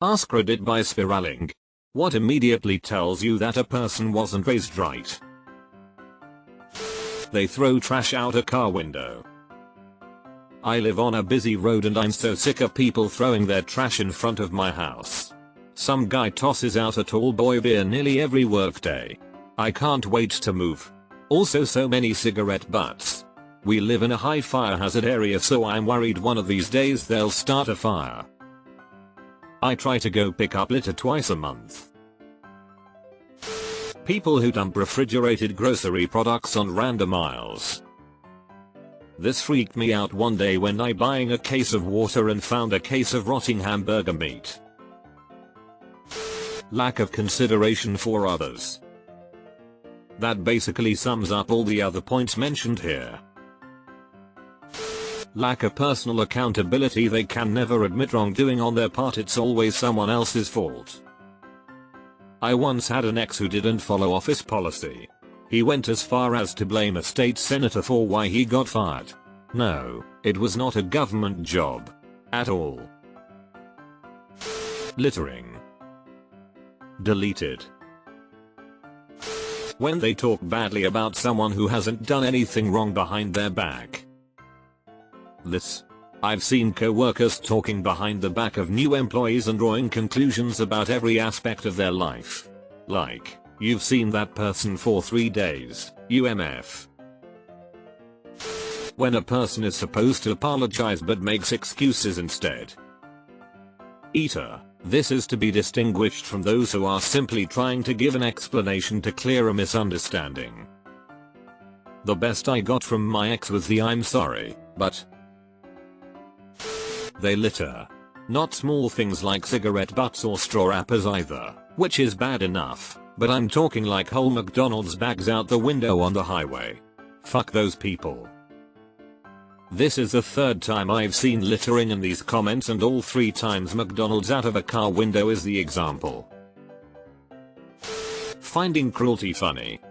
AskReddit by spiraling. What immediately tells you that a person wasn't raised right? They throw trash out a car window. I live on a busy road and I'm so sick of people throwing their trash in front of my house. Some guy tosses out a tall boy beer nearly every workday. I can't wait to move. Also so many cigarette butts. We live in a high fire hazard area, so I'm worried one of these days they'll start a fire. I try to go pick up litter twice a month. People who dump refrigerated grocery products on random aisles. This freaked me out one day when I buying a case of water and found a case of rotting hamburger meat. Lack of consideration for others. That basically sums up all the other points mentioned here. Lack of personal accountability. They can never admit wrongdoing on their part, it's always someone else's fault. I once had an ex who didn't follow office policy. He went as far as to blame a state senator for why he got fired. No, it was not a government job. At all. Littering. Deleted. When they talk badly about someone who hasn't done anything wrong behind their back. This. I've seen co-workers talking behind the back of new employees and drawing conclusions about every aspect of their life. Like, you've seen that person for 3 days, UMF. When a person is supposed to apologize but makes excuses instead. Eater. This is to be distinguished from those who are simply trying to give an explanation to clear a misunderstanding. The best I got from my ex was the "I'm sorry, but..." They litter. Not small things like cigarette butts or straw wrappers either, which is bad enough, but I'm talking like whole McDonald's bags out the window on the highway. Fuck those people. This is the 3rd time I've seen littering in these comments, and all 3 times McDonald's out of a car window is the example. Finding cruelty funny.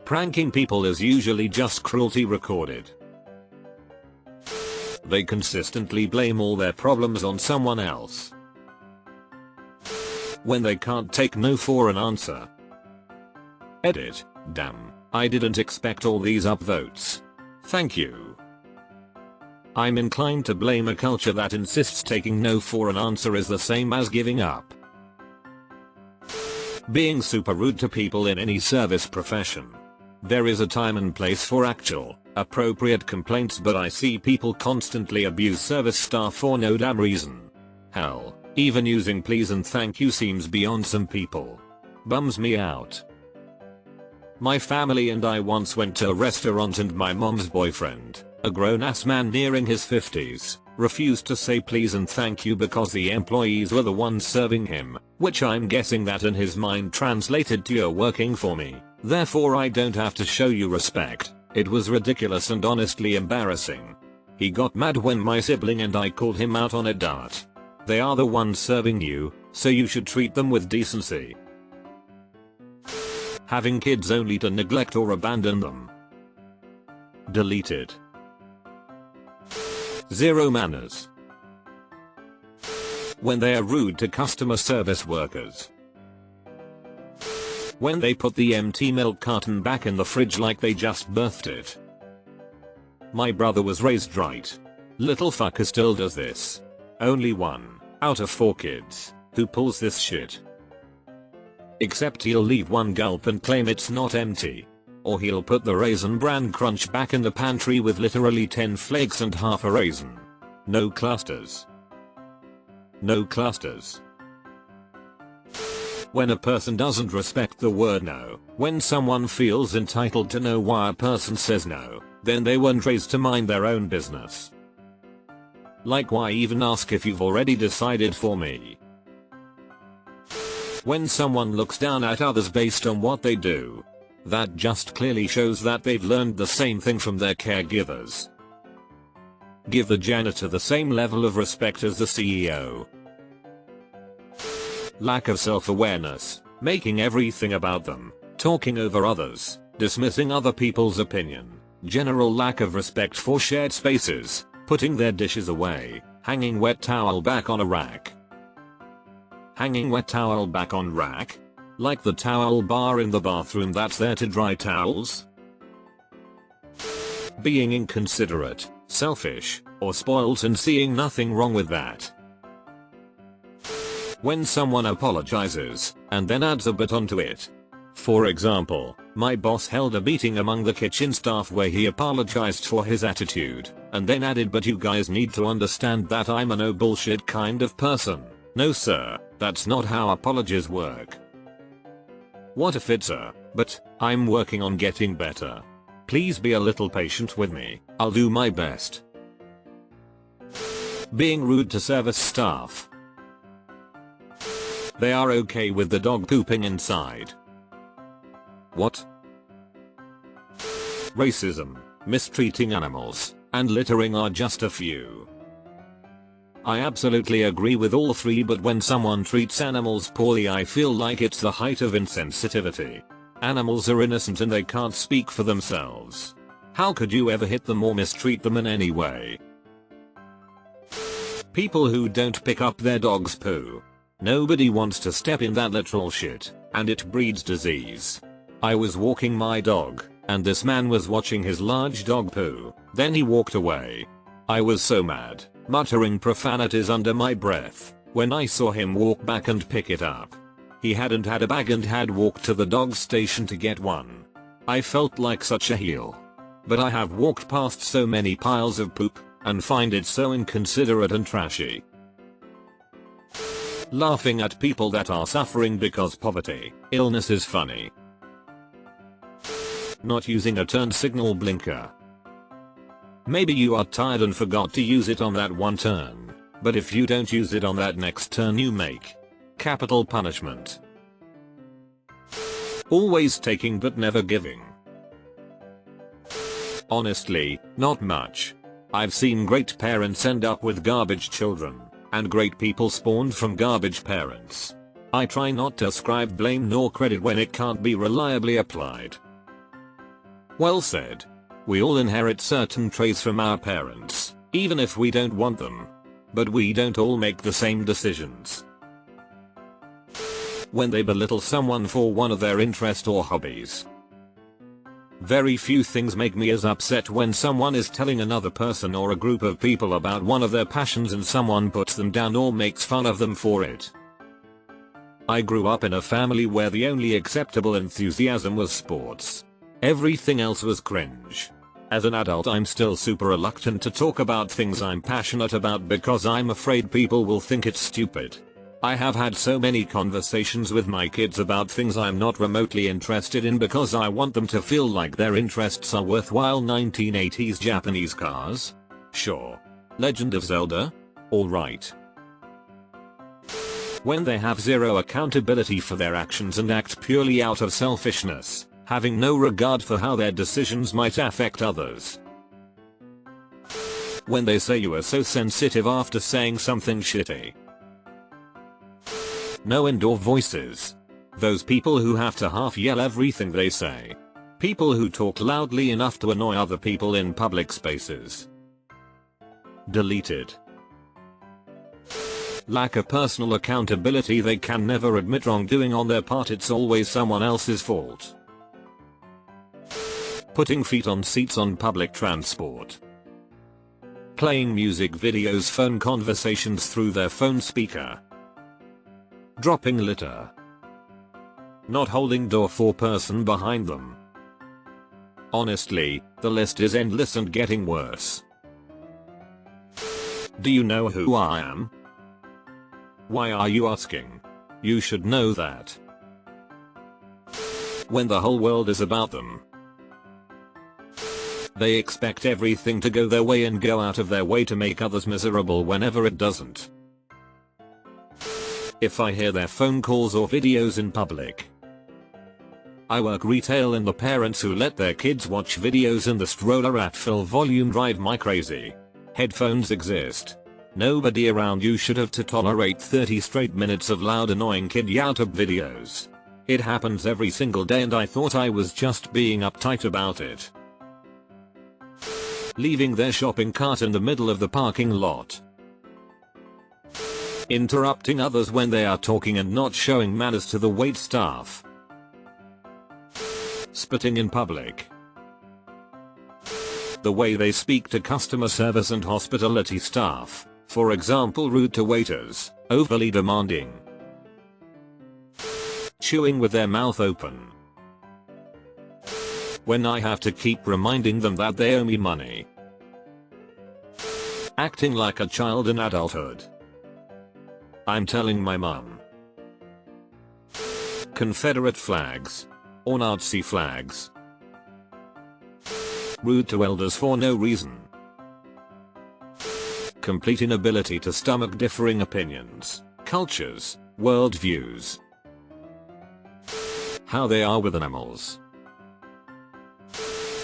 Pranking people is usually just cruelty recorded. They consistently blame all their problems on someone else. When they can't take no for an answer. Edit. Damn, I didn't expect all these upvotes. Thank you. I'm inclined to blame a culture that insists taking no for an answer is the same as giving up. Being super rude to people in any service profession. There is a time and place for actual, appropriate complaints, but I see people constantly abuse service staff for no damn reason. Hell, even using please and thank you seems beyond some people. Bums me out. My family and I once went to a restaurant and my mom's boyfriend, a grown-ass man nearing his 50s, refused to say please and thank you because the employees were the ones serving him, which I'm guessing that in his mind translated to "you're working for me, therefore I don't have to show you respect." It was ridiculous and honestly embarrassing. He got mad when my sibling and I called him out on it. They are the ones serving you, so you should treat them with decency. Having kids only to neglect or abandon them. Deleted. Zero manners. When they are rude to customer service workers. When they put the empty milk carton back in the fridge like they just birthed it. My brother was raised right. Little fucker still does this. Only 1 out of 4 kids who pulls this shit. Except he'll leave 1 gulp and claim it's not empty. Or he'll put the Raisin Bran Crunch back in the pantry with literally 10 flakes and half a raisin. No clusters. No clusters. When a person doesn't respect the word no, when someone feels entitled to know why a person says no, then they weren't raised to mind their own business. Like, why even ask if you've already decided for me? When someone looks down at others based on what they do, that just clearly shows that they've learned the same thing from their caregivers. Give the janitor the same level of respect as the CEO. Lack of self-awareness, making everything about them, talking over others, dismissing other people's opinion, general lack of respect for shared spaces, putting their dishes away, hanging wet towel back on a rack. Hanging wet towel back on rack? Like the towel bar in the bathroom that's there to dry towels? Being inconsiderate, selfish, or spoilt and seeing nothing wrong with that. When someone apologizes, and then adds a bit onto it. For example, my boss held a meeting among the kitchen staff where he apologized for his attitude, and then added, "But you guys need to understand that I'm a no bullshit kind of person." No sir, that's not how apologies work. What if it's a, "But, I'm working on getting better. Please be a little patient with me, I'll do my best." Being rude to service staff. They are okay with the dog pooping inside. What? Racism, mistreating animals, and littering are just a few. I absolutely agree with all three, but when someone treats animals poorly I feel like it's the height of insensitivity. Animals are innocent and they can't speak for themselves. How could you ever hit them or mistreat them in any way? People who don't pick up their dog's poo. Nobody wants to step in that literal shit, and it breeds disease. I was walking my dog, and this man was watching his large dog poo, then he walked away. I was so mad, muttering profanities under my breath, when I saw him walk back and pick it up. He hadn't had a bag and had walked to the dog station to get one. I felt like such a heel. But I have walked past so many piles of poop, and find it so inconsiderate and trashy. Laughing at people that are suffering because poverty, illness is funny. Not using a turn signal blinker. Maybe you are tired and forgot to use it on that one turn, but if you don't use it on that next turn you make capital punishment. Always taking but never giving. Honestly, not much. I've seen great parents end up with garbage children, and great people spawned from garbage parents. I try not to ascribe blame nor credit when it can't be reliably applied. Well said. We all inherit certain traits from our parents, even if we don't want them. But we don't all make the same decisions. When they belittle someone for one of their interests or hobbies. Very few things make me as upset when someone is telling another person or a group of people about one of their passions and someone puts them down or makes fun of them for it. I grew up in a family where the only acceptable enthusiasm was sports. Everything else was cringe. As an adult I'm still super reluctant to talk about things I'm passionate about because I'm afraid people will think it's stupid. I have had so many conversations with my kids about things I'm not remotely interested in because I want them to feel like their interests are worthwhile. 1980s Japanese cars? Sure. Legend of Zelda? Alright. When they have zero accountability for their actions and act purely out of selfishness, having no regard for how their decisions might affect others. When they say you are so sensitive after saying something shitty. No indoor voices. Those people who have to half yell everything they say. People who talk loudly enough to annoy other people in public spaces. Deleted. Lack of personal accountability. They can never admit wrongdoing on their part, it's always someone else's fault. Putting feet on seats on public transport. Playing music videos, phone conversations through their phone speaker. Dropping litter. Not holding door for person behind them. Honestly, the list is endless and getting worse. Do you know who I am? Why are you asking? You should know that. When the whole world is about them. They expect everything to go their way and go out of their way to make others miserable whenever it doesn't. If I hear their phone calls or videos in public. I work retail and the parents who let their kids watch videos in the stroller at full volume drive my crazy. Headphones exist. Nobody around you should have to tolerate 30 straight minutes of loud annoying kid YouTube videos. It happens every single day and I thought I was just being uptight about it. Leaving their shopping cart in the middle of the parking lot. Interrupting others when they are talking and not showing manners to the wait staff. Spitting in public. The way they speak to customer service and hospitality staff, for example rude to waiters, overly demanding. Chewing with their mouth open. When I have to keep reminding them that they owe me money. Acting like a child in adulthood. I'm telling my mum. Confederate flags. Or Nazi flags. Rude to elders for no reason. Complete inability to stomach differing opinions, cultures, worldviews. How they are with animals.